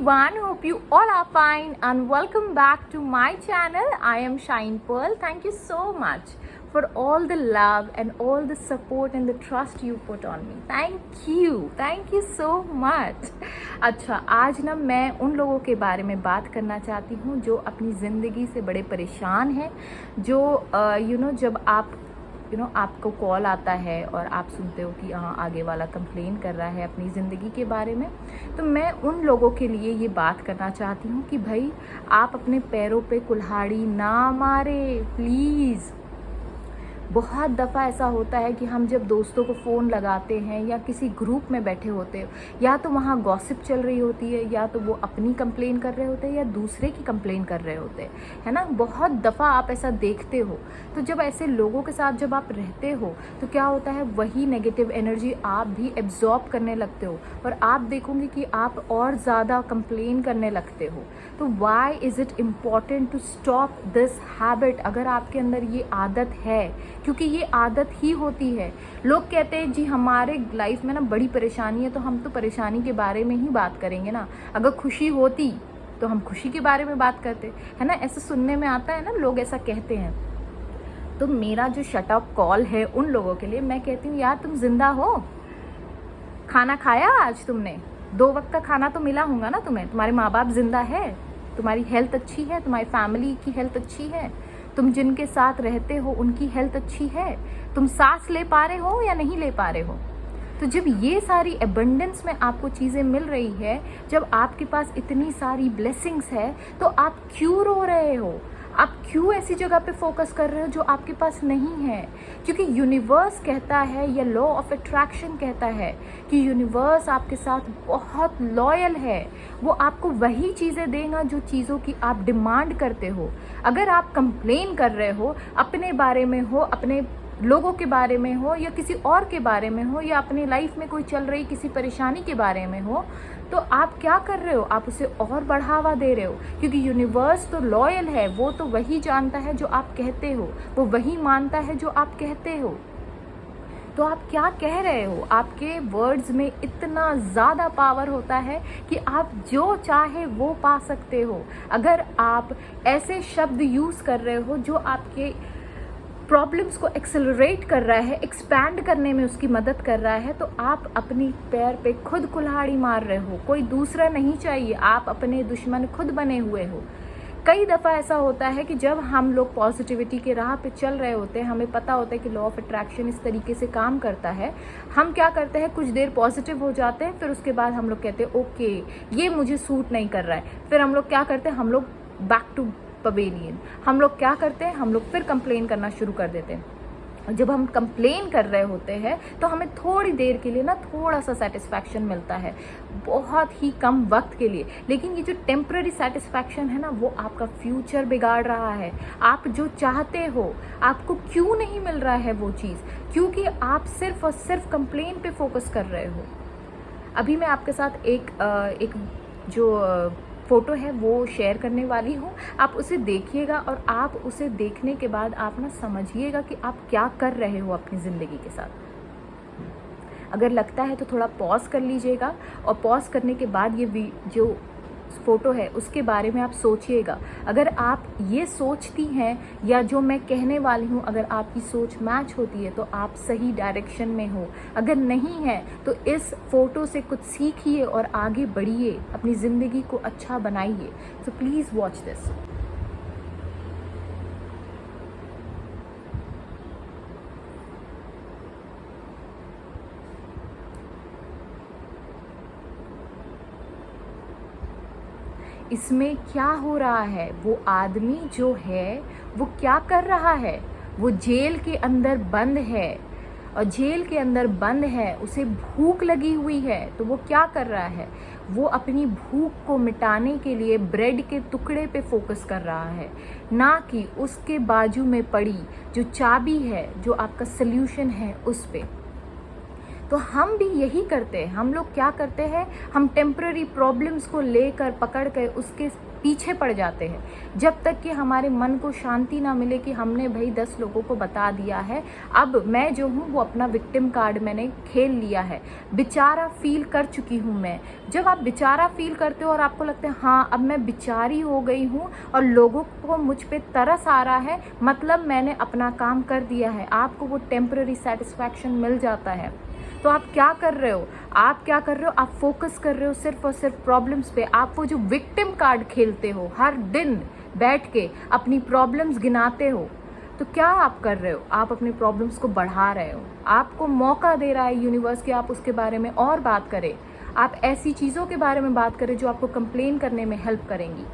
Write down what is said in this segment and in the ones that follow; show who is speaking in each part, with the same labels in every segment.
Speaker 1: everyone, hope you all are fine and welcome back to my channel. I am Shine Pearl. Thank you so much for all the love and all the support and the trust you put on me. Thank you so much. अच्छा, आज ना मैं उन लोगों के बारे में बात करना चाहती हूँ जो अपनी ज़िंदगी से बड़े परेशान हैं, जो जब आप आपको कॉल आता है और आप सुनते हो कि हाँ आगे वाला कंप्लेन कर रहा है अपनी ज़िंदगी के बारे में, तो मैं उन लोगों के लिए ये बात करना चाहती हूँ कि भाई आप अपने पैरों पे कुल्हाड़ी ना मारे प्लीज़। बहुत दफ़ा ऐसा होता है कि हम जब दोस्तों को फ़ोन लगाते हैं या किसी ग्रुप में बैठे होते हो, या तो वहाँ गॉसिप चल रही होती है, या तो वो अपनी कंप्लेन कर रहे होते हैं या दूसरे की कंप्लेन कर रहे होते हैं, है ना। बहुत दफ़ा आप ऐसा देखते हो। तो जब ऐसे लोगों के साथ जब आप रहते हो तो क्या होता है, वही नेगेटिव एनर्जी आप भी एब्जॉर्ब करने लगते हो और आप देखोगे कि आप और ज़्यादा कंप्लेन करने लगते हो। तो why is it important to stop this habit? अगर आपके अंदर ये आदत है, क्योंकि ये आदत ही होती है। लोग कहते हैं जी हमारे लाइफ में ना बड़ी परेशानी है, तो हम तो परेशानी के बारे में ही बात करेंगे ना। अगर खुशी होती तो हम खुशी के बारे में बात करते, है ना। ऐसे सुनने में आता है ना, लोग ऐसा कहते हैं। तो मेरा जो शट अप कॉल है उन लोगों के लिए, मैं कहती हूँ यार तुम जिंदा हो, खाना खाया आज तुमने, 2 वक्त का खाना तो मिला होगा ना तुम्हें, तुम्हारे माँ बाप जिंदा है, तुम्हारी हेल्थ अच्छी है, तुम्हारी फैमिली की हेल्थ अच्छी है, तुम जिनके साथ रहते हो उनकी हेल्थ अच्छी है, तुम सांस ले पा रहे हो या नहीं ले पा रहे हो। तो जब ये सारी एबंडेंस में आपको चीज़ें मिल रही है, जब आपके पास इतनी सारी ब्लेसिंग्स है, तो आप क्यों रो रहे हो? आप क्यों ऐसी जगह पे फोकस कर रहे हो जो आपके पास नहीं है? क्योंकि यूनिवर्स कहता है, या लॉ ऑफ अट्रैक्शन कहता है कि यूनिवर्स आपके साथ बहुत लॉयल है। वो आपको वही चीज़ें देगा जो चीज़ों की आप डिमांड करते हो। अगर आप कंप्लेन कर रहे हो, अपने बारे में हो, अपने लोगों के बारे में हो, या किसी और के बारे में हो, या अपनी लाइफ में कोई चल रही किसी परेशानी के बारे में हो, तो आप क्या कर रहे हो? आप उसे और बढ़ावा दे रहे हो। क्योंकि यूनिवर्स तो लॉयल है, वो तो वही जानता है जो आप कहते हो, वो वही मानता है जो आप कहते हो। तो आप क्या कह रहे हो? आपके वर्ड्स में इतना ज़्यादा पावर होता है कि आप जो चाहे वो पा सकते हो। अगर आप ऐसे शब्द यूज़ कर रहे हो जो आपके प्रॉब्लम्स को एक्सेलरेट कर रहा है, एक्सपैंड करने में उसकी मदद कर रहा है, तो आप अपनी पैर पे खुद कुल्हाड़ी मार रहे हो। कोई दूसरा नहीं चाहिए, आप अपने दुश्मन खुद बने हुए हो। कई दफ़ा ऐसा होता है कि जब हम लोग पॉजिटिविटी के राह पे चल रहे होते हैं, हमें पता होता है कि लॉ ऑफ अट्रैक्शन इस तरीके से काम करता है, हम क्या करते हैं, कुछ देर पॉजिटिव हो जाते हैं, फिर उसके बाद हम लोग कहते हैं ओके ये मुझे सूट नहीं कर रहा है। फिर हम लोग क्या करते हैं, हम लोग बैक टू पवेलियन, हम लोग क्या करते हैं, हम लोग फिर कंप्लेन करना शुरू कर देते हैं। जब हम कंप्लेन कर रहे होते हैं तो हमें थोड़ी देर के लिए ना थोड़ा सा सेटिस्फैक्शन मिलता है, बहुत ही कम वक्त के लिए। लेकिन ये जो टेम्पररी सेटिस्फैक्शन है ना, वो आपका फ्यूचर बिगाड़ रहा है। आप जो चाहते हो आपको क्यों नहीं मिल रहा है वो चीज़? क्योंकि आप सिर्फ और सिर्फ कंप्लेन पे फोकस कर रहे हो। अभी मैं आपके साथ एक जो फ़ोटो है वो शेयर करने वाली हूँ, आप उसे देखिएगा और आप उसे देखने के बाद आप ना समझिएगा कि आप क्या कर रहे हो अपनी ज़िंदगी के साथ। अगर लगता है तो थोड़ा पॉज कर लीजिएगा, और पॉज करने के बाद ये जो फ़ोटो है उसके बारे में आप सोचिएगा। अगर आप ये सोचती हैं या जो मैं कहने वाली हूँ, अगर आपकी सोच मैच होती है तो आप सही डायरेक्शन में हो। अगर नहीं है तो इस फ़ोटो से कुछ सीखिए और आगे बढ़िए, अपनी ज़िंदगी को अच्छा बनाइए। So please watch this. इसमें क्या हो रहा है, वो आदमी जो है वो क्या कर रहा है? वो जेल के अंदर बंद है, और जेल के अंदर बंद है, उसे भूख लगी हुई है, तो वो क्या कर रहा है? वो अपनी भूख को मिटाने के लिए ब्रेड के टुकड़े पे फोकस कर रहा है, ना कि उसके बाजू में पड़ी जो चाबी है, जो आपका सल्यूशन है, उस पे। तो हम भी यही करते हैं। हम लोग क्या करते हैं, हम टेम्पररी प्रॉब्लम्स को लेकर पकड़ कर उसके पीछे पड़ जाते हैं, जब तक कि हमारे मन को शांति ना मिले कि हमने भाई 10 लोगों को बता दिया है, अब मैं जो हूँ वो अपना विक्टिम कार्ड मैंने खेल लिया है, बेचारा फील कर चुकी हूँ मैं। जब आप बेचारा फील करते हो और आपको लगता है हाँ अब मैं बेचारी हो गई हूँ और लोगों को मुझ पे तरस आ रहा है, मतलब मैंने अपना काम कर दिया है, आपको वो टेम्पररी सेटिस्फैक्शन मिल जाता है। तो आप क्या कर रहे हो, आप फोकस कर रहे हो सिर्फ और सिर्फ प्रॉब्लम्स पे। आप वो जो विक्टिम कार्ड खेलते हो, हर दिन बैठ के अपनी प्रॉब्लम्स गिनाते हो, तो क्या आप कर रहे हो, आप अपनी प्रॉब्लम्स को बढ़ा रहे हो। आपको मौका दे रहा है यूनिवर्स कि आप उसके बारे में और बात करें, आप ऐसी चीज़ों के बारे में बात करें जो आपको कंप्लेन करने में हेल्प करेंगी।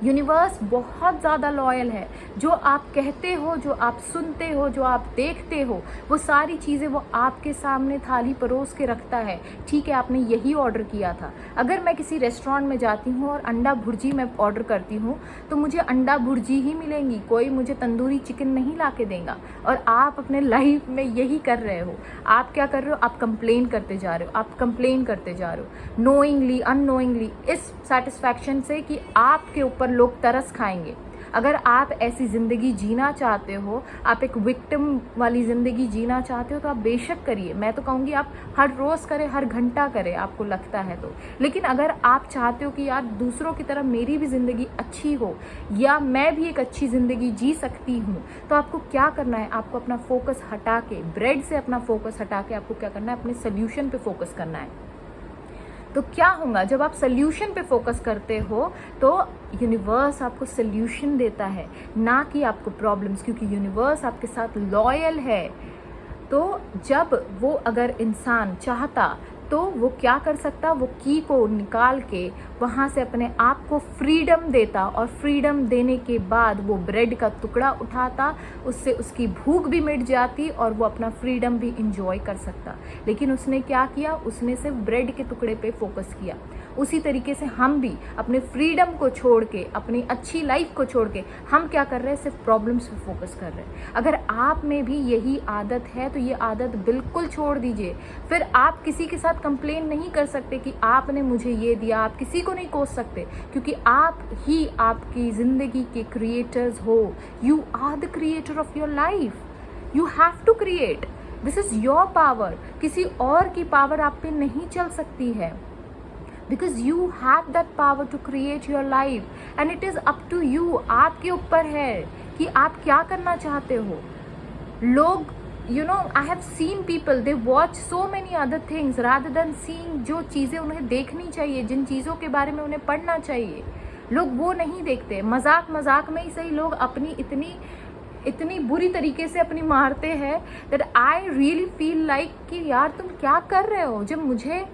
Speaker 1: यूनिवर्स बहुत ज़्यादा लॉयल है। जो आप कहते हो, जो आप सुनते हो, जो आप देखते हो, वो सारी चीज़ें वो आपके सामने थाली परोस के रखता है। ठीक है, आपने यही ऑर्डर किया था। अगर मैं किसी रेस्टोरेंट में जाती हूँ और अंडा भुर्जी मैं ऑर्डर करती हूँ तो मुझे अंडा भुर्जी ही मिलेंगी, कोई मुझे तंदूरी चिकन नहीं ला के देगा। और आप अपने लाइफ में यही कर रहे हो। आप क्या कर रहे हो, आप कंप्लेन करते जा रहे हो, आप कंप्लेन करते जा रहे हो, नोइंगली अननोइंगली, इस सेटिस्फैक्शन से कि आपके ऊपर लोग तरस खाएंगे। अगर आप ऐसी ज़िंदगी जीना चाहते हो, आप एक विक्टिम वाली ज़िंदगी जीना चाहते हो, तो आप बेशक करिए। मैं तो कहूँगी आप हर रोज़ करें, हर घंटा करें, आपको लगता है तो। लेकिन अगर आप चाहते हो कि यार दूसरों की तरह मेरी भी ज़िंदगी अच्छी हो या मैं भी एक अच्छी ज़िंदगी जी सकती हूँ, तो आपको क्या करना है, आपको अपना फोकस हटा के, ब्रेड से अपना फोकस हटा के आपको क्या करना है, अपने सोल्यूशन पे फोकस करना है। तो क्या होगा, जब आप सोल्यूशन पे फोकस करते हो तो यूनिवर्स आपको सोल्यूशन देता है, ना कि आपको प्रॉब्लम्स, क्योंकि यूनिवर्स आपके साथ लॉयल है। तो जब वो अगर इंसान चाहता तो वो क्या कर सकता, वो की को निकाल के वहाँ से अपने आप को फ्रीडम देता, और फ्रीडम देने के बाद वो ब्रेड का टुकड़ा उठाता, उससे उसकी भूख भी मिट जाती और वो अपना फ्रीडम भी इंजॉय कर सकता। लेकिन उसने क्या किया, उसने सिर्फ ब्रेड के टुकड़े पे फोकस किया। उसी तरीके से हम भी अपने फ्रीडम को छोड़ के, अपनी अच्छी लाइफ को छोड़ के हम क्या कर रहे हैं, सिर्फ प्रॉब्लम्स पे फोकस कर रहे हैं। अगर आप में भी यही आदत है तो ये आदत बिल्कुल छोड़ दीजिए। फिर आप किसी के साथ कंप्लेन नहीं कर सकते कि आपने मुझे ये दिया, आप किसी को नहीं कोस सकते, क्योंकि आप ही आपकी ज़िंदगी के क्रिएटर्स हो। You are the creator of your life, you have to create, this is your power. किसी और की पावर आप पे नहीं चल सकती है, because you have that power to create your life and it is up to you। आपके ऊपर है कि आप क्या करना चाहते हो। लोग I have seen people, they watch so many other things rather than seeing जो चीज़ें उन्हें देखनी चाहिए, जिन चीज़ों के बारे में उन्हें पढ़ना चाहिए, लोग वो नहीं देखते। मजाक मजाक में ही सही लोग अपनी इतनी बुरी तरीके से अपनी मारते हैं that I really feel like कि यार तुम क्या कर रहे हो। जब मुझे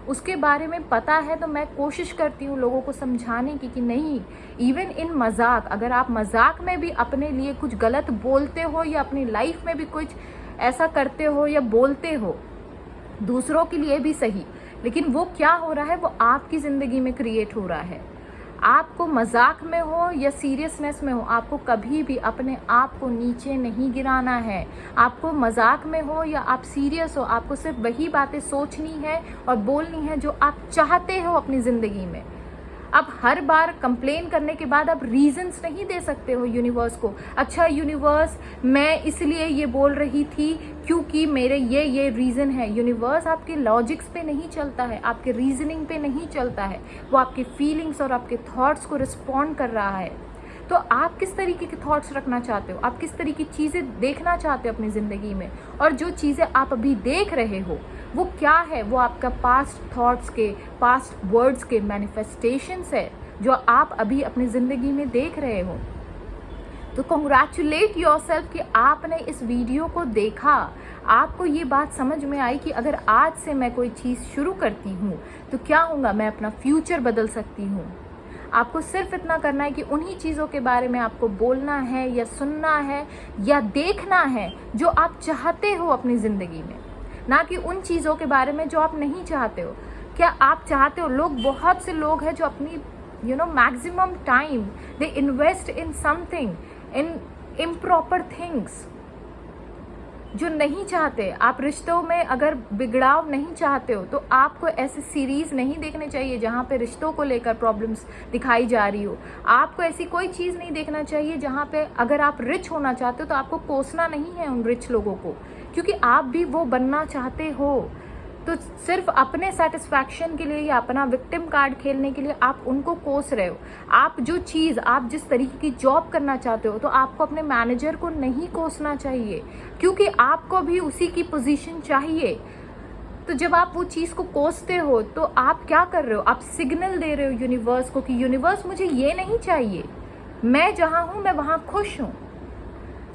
Speaker 1: उसके बारे में पता है तो मैं कोशिश करती हूँ लोगों को समझाने की कि नहीं, इवन इन मजाक, अगर आप मजाक में भी अपने लिए कुछ गलत बोलते हो या अपनी लाइफ में भी कुछ ऐसा करते हो या बोलते हो, दूसरों के लिए भी सही, लेकिन वो क्या हो रहा है, वो आपकी ज़िंदगी में क्रिएट हो रहा है। आपको मजाक में हो या सीरियसनेस में हो, आपको कभी भी अपने आप को नीचे नहीं गिराना है। आपको मजाक में हो या आप सीरियस हो, आपको सिर्फ वही बातें सोचनी है और बोलनी है जो आप चाहते हो अपनी ज़िंदगी में। अब हर बार कंप्लेन करने के बाद आप रीजंस नहीं दे सकते हो यूनिवर्स को। अच्छा यूनिवर्स, मैं इसलिए ये बोल रही थी क्योंकि मेरे ये रीज़न है। यूनिवर्स आपके लॉजिक्स पे नहीं चलता है, आपके रीजनिंग पे नहीं चलता है, वो आपके फीलिंग्स और आपके थॉट्स को रिस्पॉन्ड कर रहा है। तो आप किस तरीके के थॉट्स रखना चाहते हो, आप किस तरीके की चीज़ें देखना चाहते हो अपनी ज़िंदगी में, और जो चीज़ें आप अभी देख रहे हो वो क्या है, वो आपका पास्ट थॉट्स के, पास्ट वर्ड्स के मैनिफेस्टेशंस है जो आप अभी अपनी ज़िंदगी में देख रहे हो। तो कॉन्ग्रेचुलेट योरसेल्फ कि आपने इस वीडियो को देखा, आपको ये बात समझ में आई कि अगर आज से मैं कोई चीज़ शुरू करती हूँ तो क्या होगा, मैं अपना फ्यूचर बदल सकती हूँ। आपको सिर्फ इतना करना है कि उन्हीं चीज़ों के बारे में आपको बोलना है या सुनना है या देखना है जो आप चाहते हो अपनी ज़िंदगी में, ना कि उन चीज़ों के बारे में जो आप नहीं चाहते हो। क्या आप चाहते हो, बहुत से लोग हैं जो अपनी maximum time they invest in something, in improper things. जो नहीं चाहते, आप रिश्तों में अगर बिगड़ाव नहीं चाहते हो तो आपको ऐसे सीरीज़ नहीं देखने चाहिए जहाँ पे रिश्तों को लेकर प्रॉब्लम्स दिखाई जा रही हो। आपको ऐसी कोई चीज़ नहीं देखना चाहिए जहाँ पे अगर आप रिच होना चाहते हो तो आपको कोसना नहीं है उन रिच लोगों को, क्योंकि आप भी वो बनना चाहते हो। तो सिर्फ अपने सेटिस्फैक्शन के लिए या अपना विक्टिम कार्ड खेलने के लिए आप उनको कोस रहे हो। आप जो चीज़, आप जिस तरीके की जॉब करना चाहते हो तो आपको अपने मैनेजर को नहीं कोसना चाहिए, क्योंकि आपको भी उसी की पोजीशन चाहिए। तो जब आप वो चीज़ को कोसते हो तो आप क्या कर रहे हो? आप सिग्नल दे रहे हो यूनिवर्स को कि यूनिवर्स मुझे ये नहीं चाहिए, मैं जहाँ हूँ मैं वहाँ खुश हूँ।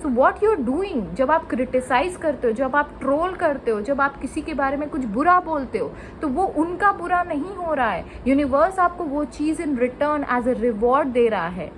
Speaker 1: So what you are doing, जब आप क्रिटिसाइज करते हो, जब आप ट्रोल करते हो, जब आप किसी के बारे में कुछ बुरा बोलते हो, तो वो उनका बुरा नहीं हो रहा है, यूनिवर्स आपको वो चीज़ in return as a reward दे रहा है।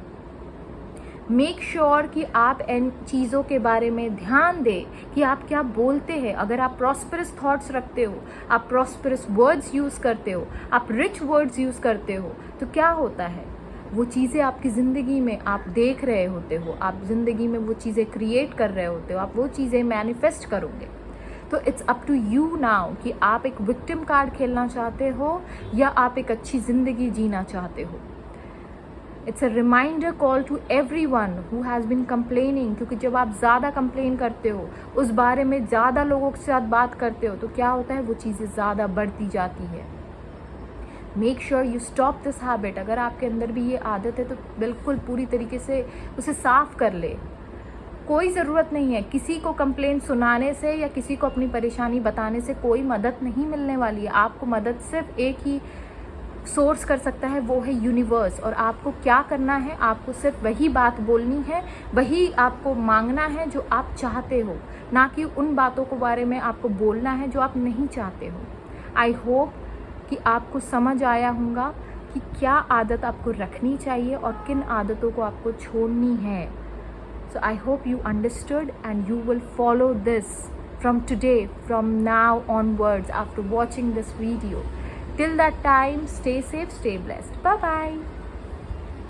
Speaker 1: मेक श्योर कि आप इन चीज़ों के बारे में ध्यान दें कि आप क्या बोलते हैं। अगर आप प्रॉस्परस थॉट्स रखते हो, आप प्रॉस्परस वर्ड्स यूज़ करते हो, आप रिच वर्ड्स यूज़ करते हो, तो क्या होता है? वो चीज़ें आपकी ज़िंदगी में आप देख रहे होते हो, आप ज़िंदगी में वो चीज़ें क्रिएट कर रहे होते हो, आप वो चीज़ें मैनिफेस्ट करोगे। तो it's up to you now कि आप एक विक्टिम कार्ड खेलना चाहते हो या आप एक अच्छी ज़िंदगी जीना चाहते हो। It's a reminder call to everyone who has been complaining, क्योंकि जब आप ज़्यादा कंप्लेन करते हो, उस बारे में ज़्यादा लोगों के साथ बात करते हो, तो क्या होता है? वो चीज़ें ज़्यादा बढ़ती जाती है। Make sure you stop this habit. अगर आपके अंदर भी ये आदत है तो बिल्कुल पूरी तरीके से उसे साफ कर ले। कोई ज़रूरत नहीं है, किसी को कंप्लेन सुनाने से या किसी को अपनी परेशानी बताने से कोई मदद नहीं मिलने वाली है। आपको मदद सिर्फ एक ही सोर्स कर सकता है, वो है यूनिवर्स। और आपको क्या करना है? आपको सिर्फ वही बात बोलनी है, वही आपको मांगना है जो आप चाहते हो, ना कि उन बातों के बारे में आपको बोलना है जो आप नहीं चाहते हो। आई होप कि आपको समझ आया होगा कि क्या आदत आपको रखनी चाहिए और किन आदतों को आपको छोड़नी है। So I hope you understood and you will follow this from today, from now onwards, after watching this video. Till that time, stay safe, stay blessed. Bye bye.